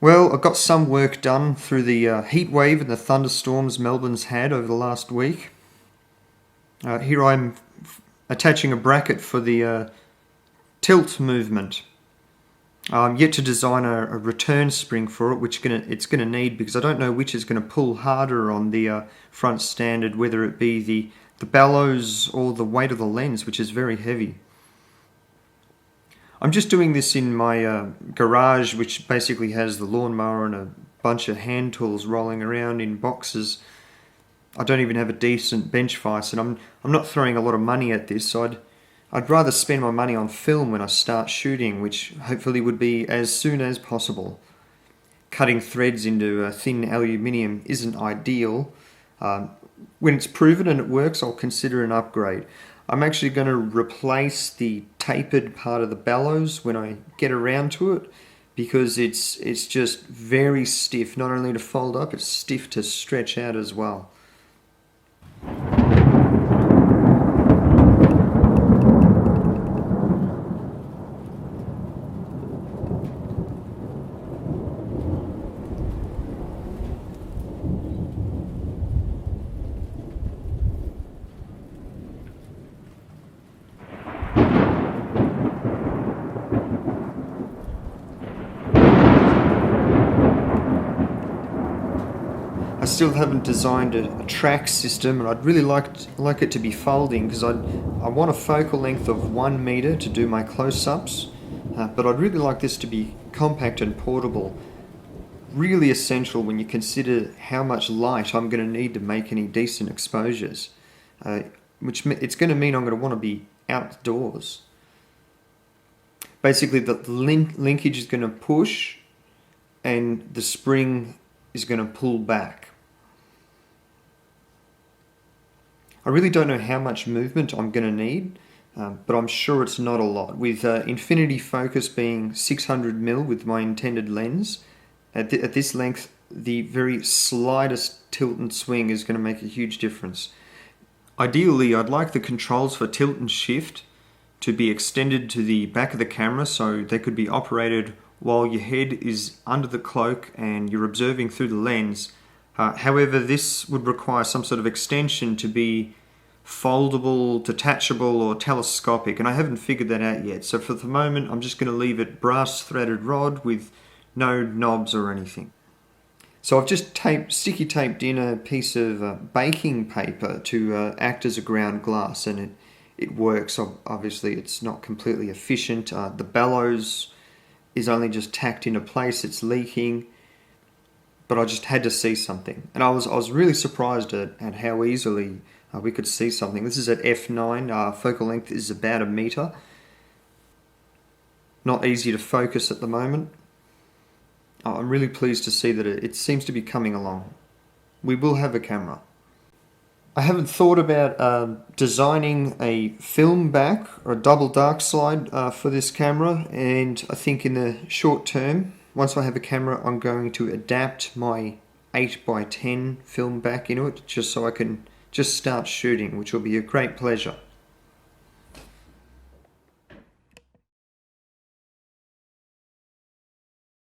Well, I got some work done through the heat wave and the thunderstorms Melbourne's had over the last week. Here I'm attaching a bracket for the tilt movement. I'm yet to design a return spring for it, which it's going to need, because I don't know which is going to pull harder on the front standard, whether it be the bellows or the weight of the lens, which is very heavy. I'm just doing this in my garage, which basically has the lawnmower and a bunch of hand tools rolling around in boxes. I don't even have a decent bench vise, and I'm not throwing a lot of money at this, so I'd rather spend my money on film when I start shooting, which hopefully would be as soon as possible. Cutting threads into thin aluminium isn't ideal. When it's proven and it works, I'll consider an upgrade. I'm actually going to replace the tapered part of the bellows when I get around to it, because it's just very stiff, not only to fold up, it's stiff to stretch out as well. I still haven't designed a track system, and I'd really like it to be folding, because I want a focal length of 1 meter to do my close-ups, but I'd really like this to be compact and portable. Really essential when you consider how much light I'm going to need to make any decent exposures, which it's going to mean I'm going to want to be outdoors. Basically, the linkage is going to push and the spring is going to pull back. I really don't know how much movement I'm going to need, but I'm sure it's not a lot. With infinity focus being 600mm with my intended lens, at this length, the very slightest tilt and swing is going to make a huge difference. Ideally, I'd like the controls for tilt and shift to be extended to the back of the camera, so they could be operated while your head is under the cloak and you're observing through the lens. However, this would require some sort of extension to be foldable, detachable, or telescopic, and I haven't figured that out yet. So for the moment, I'm just going to leave it brass threaded rod with no knobs or anything. So I've just sticky taped in a piece of baking paper to act as a ground glass, and it works. Obviously, it's not completely efficient. The bellows is only just tacked into place, it's leaking, but I just had to see something. And I was really surprised at how easily we could see something. This is at f9, focal length is about 1 meter. Not easy to focus at the moment. I'm really pleased to see that it seems to be coming along. We will have a camera. I haven't thought about designing a film back or a double dark slide for this camera, and I think in the short term, once I have a camera, I'm going to adapt my 8x10 film back into it, just so I can just start shooting, which will be a great pleasure.